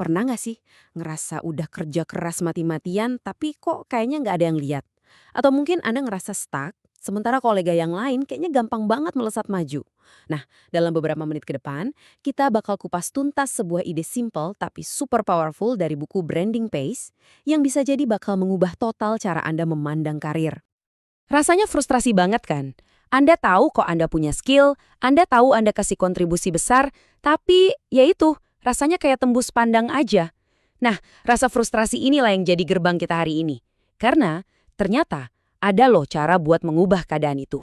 Pernah nggak sih ngerasa udah kerja keras mati-matian tapi kok kayaknya nggak ada yang lihat? Atau mungkin Anda ngerasa stuck, sementara kolega yang lain kayaknya gampang banget melesat maju. Nah, dalam beberapa menit ke depan, kita bakal kupas tuntas sebuah ide simple tapi super powerful dari buku Branding Pace yang bisa jadi bakal mengubah total cara Anda memandang karir. Rasanya frustrasi banget kan? Anda tahu kok Anda punya skill, Anda tahu Anda kasih kontribusi besar, tapi ya itu, rasanya kayak tembus pandang aja. Nah, rasa frustrasi inilah yang jadi gerbang kita hari ini. Karena ternyata ada loh cara buat mengubah keadaan itu.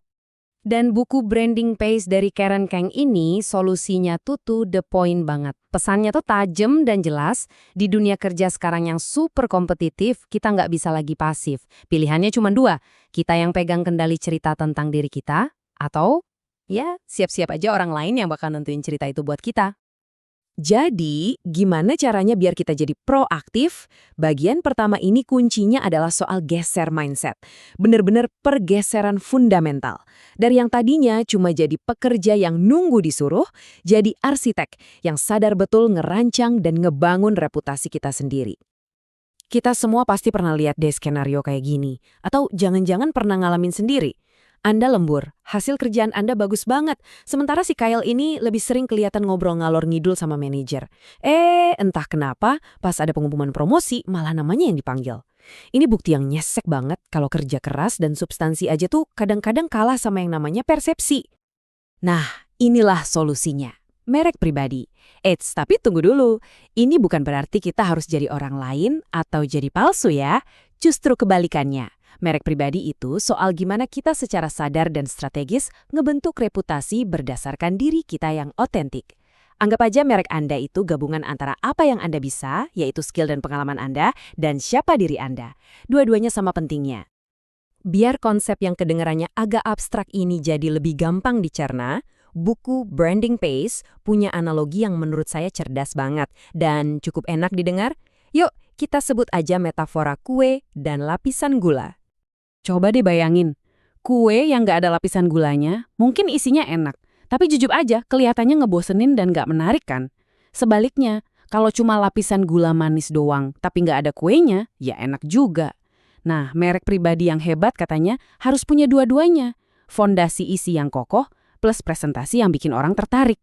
Dan buku Branding Pace dari Karen Kang ini solusinya tuh to the point banget. Pesannya tuh tajam dan jelas. Di dunia kerja sekarang yang super kompetitif, kita nggak bisa lagi pasif. Pilihannya cuma dua. Kita yang pegang kendali cerita tentang diri kita, atau ya siap-siap aja orang lain yang bakal nentuin cerita itu buat kita. Jadi, gimana caranya biar kita jadi proaktif? Bagian pertama ini kuncinya adalah soal geser mindset. Bener-bener pergeseran fundamental. Dari yang tadinya cuma jadi pekerja yang nunggu disuruh, jadi arsitek yang sadar betul ngerancang dan ngebangun reputasi kita sendiri. Kita semua pasti pernah lihat deh skenario kayak gini. Atau jangan-jangan pernah ngalamin sendiri. Anda lembur, hasil kerjaan Anda bagus banget, sementara si Kyle ini lebih sering kelihatan ngobrol ngalor ngidul sama manajer. Entah kenapa, pas ada pengumuman promosi, malah namanya yang dipanggil. Ini bukti yang nyesek banget kalau kerja keras dan substansi aja tuh kadang-kadang kalah sama yang namanya persepsi. Nah, inilah solusinya. Merek pribadi. Eits, tapi tunggu dulu. Ini bukan berarti kita harus jadi orang lain atau jadi palsu ya. Justru kebalikannya. Merek pribadi itu soal gimana kita secara sadar dan strategis ngebentuk reputasi berdasarkan diri kita yang otentik. Anggap aja merek Anda itu gabungan antara apa yang Anda bisa, yaitu skill dan pengalaman Anda, dan siapa diri Anda. Dua-duanya sama pentingnya. Biar konsep yang kedengarannya agak abstrak ini jadi lebih gampang dicerna, buku Branding Pace punya analogi yang menurut saya cerdas banget dan cukup enak didengar. Yuk, kita sebut aja metafora kue dan lapisan gula. Coba deh bayangin, kue yang nggak ada lapisan gulanya mungkin isinya enak, tapi jujur aja kelihatannya ngebosenin dan nggak menarik kan? Sebaliknya, kalau cuma lapisan gula manis doang tapi nggak ada kuenya, ya enak juga. Nah, merek pribadi yang hebat katanya harus punya dua-duanya. Fondasi isi yang kokoh plus presentasi yang bikin orang tertarik.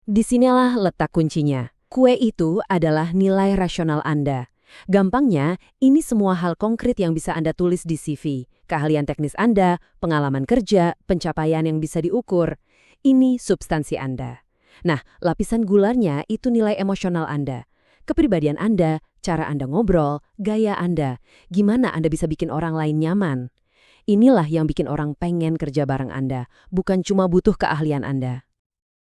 Disinilah letak kuncinya. Kue itu adalah nilai rasional Anda. Gampangnya, ini semua hal konkret yang bisa Anda tulis di CV, keahlian teknis Anda, pengalaman kerja, pencapaian yang bisa diukur. Ini substansi Anda. Nah, lapisan gulanya itu nilai emosional Anda. Kepribadian Anda, cara Anda ngobrol, gaya Anda, gimana Anda bisa bikin orang lain nyaman. Inilah yang bikin orang pengen kerja bareng Anda, bukan cuma butuh keahlian Anda.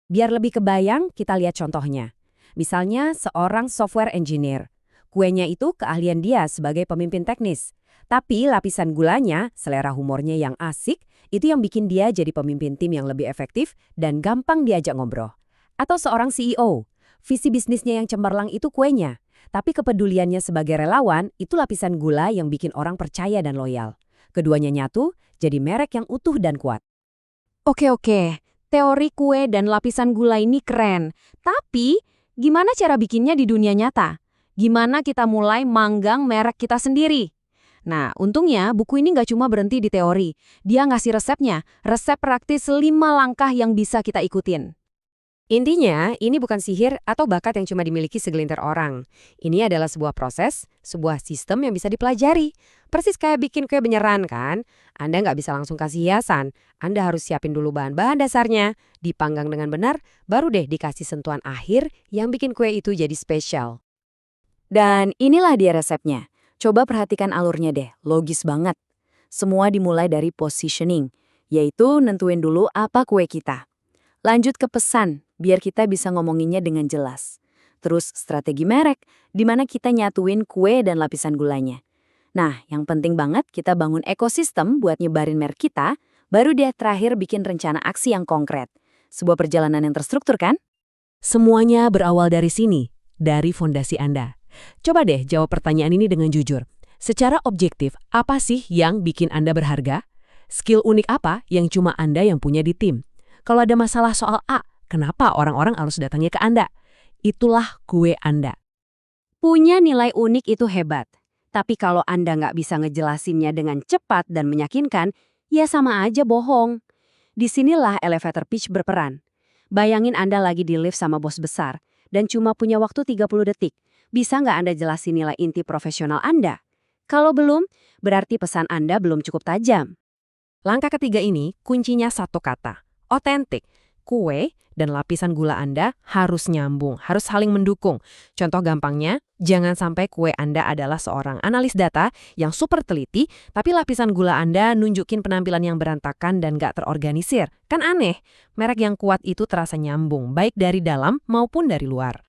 Biar lebih kebayang, kita lihat contohnya. Misalnya seorang software engineer. Kuenya itu keahlian dia sebagai pemimpin teknis. Tapi lapisan gulanya, selera humornya yang asik, itu yang bikin dia jadi pemimpin tim yang lebih efektif dan gampang diajak ngobrol. Atau seorang CEO, visi bisnisnya yang cemerlang itu kuenya. Tapi kepeduliannya sebagai relawan, itu lapisan gula yang bikin orang percaya dan loyal. Keduanya nyatu, jadi merek yang utuh dan kuat. Oke. Teori kue dan lapisan gula ini keren. Tapi, gimana cara bikinnya di dunia nyata? Gimana kita mulai manggang merek kita sendiri? Nah, untungnya buku ini nggak cuma berhenti di teori. Dia ngasih resepnya, resep praktis 5 langkah yang bisa kita ikutin. Intinya, ini bukan sihir atau bakat yang cuma dimiliki segelintir orang. Ini adalah sebuah proses, sebuah sistem yang bisa dipelajari. Persis kayak bikin kue beneran kan? Anda nggak bisa langsung kasih hiasan. Anda harus siapin dulu bahan-bahan dasarnya, dipanggang dengan benar, baru deh dikasih sentuhan akhir yang bikin kue itu jadi spesial. Dan inilah dia resepnya. Coba perhatikan alurnya deh, logis banget. Semua dimulai dari positioning, yaitu nentuin dulu apa kue kita. Lanjut ke pesan, biar kita bisa ngomonginnya dengan jelas. Terus strategi merek, di mana kita nyatuin kue dan lapisan gulanya. Nah, yang penting banget kita bangun ekosistem buat nyebarin merek kita, baru dia terakhir bikin rencana aksi yang konkret. Sebuah perjalanan yang terstruktur kan? Semuanya berawal dari sini, dari fondasi Anda. Coba deh jawab pertanyaan ini dengan jujur. Secara objektif, apa sih yang bikin Anda berharga? Skill unik apa yang cuma Anda yang punya di tim? Kalau ada masalah soal A, kenapa orang-orang harus datangnya ke Anda? Itulah kue Anda. Punya nilai unik itu hebat. Tapi kalau Anda nggak bisa ngejelasinnya dengan cepat dan meyakinkan, ya sama aja bohong. Disinilah elevator pitch berperan. Bayangin Anda lagi di lift sama bos besar, dan cuma punya waktu 30 detik. Bisa nggak Anda jelasin nilai inti profesional Anda? Kalau belum, berarti pesan Anda belum cukup tajam. Langkah ketiga ini kuncinya satu kata, otentik. Kue dan lapisan gula Anda harus nyambung, harus saling mendukung. Contoh gampangnya, jangan sampai kue Anda adalah seorang analis data yang super teliti, tapi lapisan gula Anda nunjukin penampilan yang berantakan dan gak terorganisir. Kan aneh, merek yang kuat itu terasa nyambung, baik dari dalam maupun dari luar.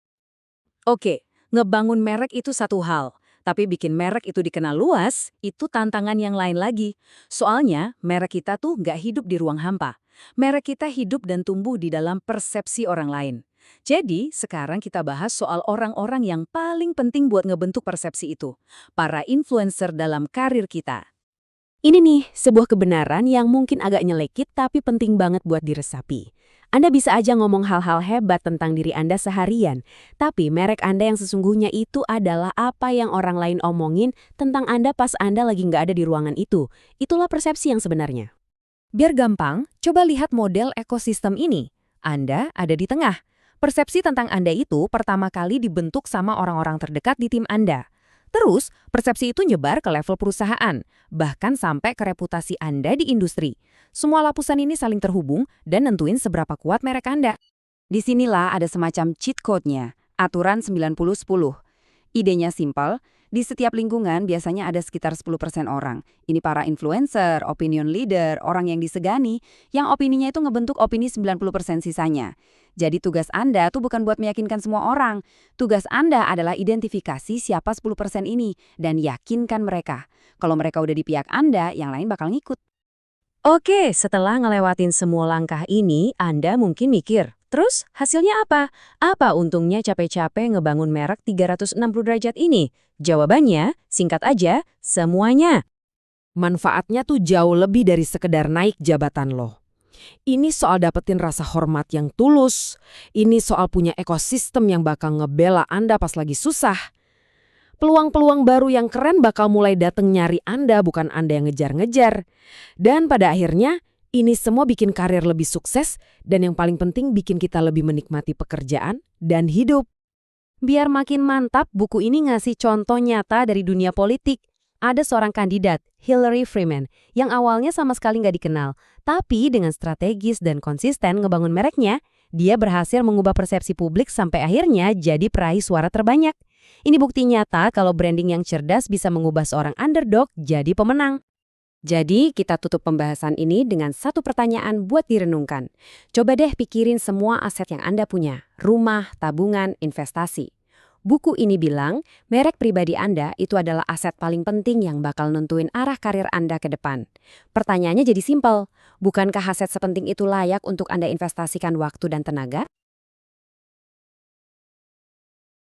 Oke, ngebangun merek itu satu hal. Tapi bikin merek itu dikenal luas, itu tantangan yang lain lagi. Soalnya, merek kita tuh nggak hidup di ruang hampa. Merek kita hidup dan tumbuh di dalam persepsi orang lain. Jadi, sekarang kita bahas soal orang-orang yang paling penting buat ngebentuk persepsi itu. Para influencer dalam karir kita. Ini nih, sebuah kebenaran yang mungkin agak nyelekit tapi penting banget buat diresapi. Anda bisa aja ngomong hal-hal hebat tentang diri Anda seharian, tapi merek Anda yang sesungguhnya itu adalah apa yang orang lain omongin tentang Anda pas Anda lagi nggak ada di ruangan itu. Itulah persepsi yang sebenarnya. Biar gampang, coba lihat model ekosistem ini. Anda ada di tengah. Persepsi tentang Anda itu pertama kali dibentuk sama orang-orang terdekat di tim Anda. Terus, persepsi itu nyebar ke level perusahaan, bahkan sampai ke reputasi Anda di industri. Semua lapisan ini saling terhubung dan nentuin seberapa kuat merek Anda. Disinilah ada semacam cheat code-nya, aturan 90-10. Idenya simpel, di setiap lingkungan biasanya ada sekitar 10% orang. Ini para influencer, opinion leader, orang yang disegani, yang opininya itu ngebentuk opini 90% sisanya. Jadi tugas Anda tuh bukan buat meyakinkan semua orang. Tugas Anda adalah identifikasi siapa 10% ini dan yakinkan mereka. Kalau mereka udah di pihak Anda, yang lain bakal ngikut. Oke, setelah ngelewatin semua langkah ini, Anda mungkin mikir, terus hasilnya apa? Apa untungnya capek-capek ngebangun merek 360 derajat ini? Jawabannya, singkat aja, semuanya. Manfaatnya tuh jauh lebih dari sekedar naik jabatan lo. Ini soal dapetin rasa hormat yang tulus. Ini soal punya ekosistem yang bakal ngebela Anda pas lagi susah. Peluang-peluang baru yang keren bakal mulai dateng nyari Anda, bukan Anda yang ngejar-ngejar. Dan pada akhirnya, ini semua bikin karir lebih sukses dan yang paling penting bikin kita lebih menikmati pekerjaan dan hidup. Biar makin mantap, buku ini ngasih contoh nyata dari dunia politik. Ada seorang kandidat, Hillary Freeman, yang awalnya sama sekali nggak dikenal. Tapi dengan strategis dan konsisten ngebangun mereknya, dia berhasil mengubah persepsi publik sampai akhirnya jadi peraih suara terbanyak. Ini bukti nyata kalau branding yang cerdas bisa mengubah seorang underdog jadi pemenang. Jadi, kita tutup pembahasan ini dengan satu pertanyaan buat direnungkan. Coba deh pikirin semua aset yang Anda punya, rumah, tabungan, investasi. Buku ini bilang, merek pribadi Anda itu adalah aset paling penting yang bakal nentuin arah karir Anda ke depan. Pertanyaannya jadi simpel, bukankah aset sepenting itu layak untuk Anda investasikan waktu dan tenaga?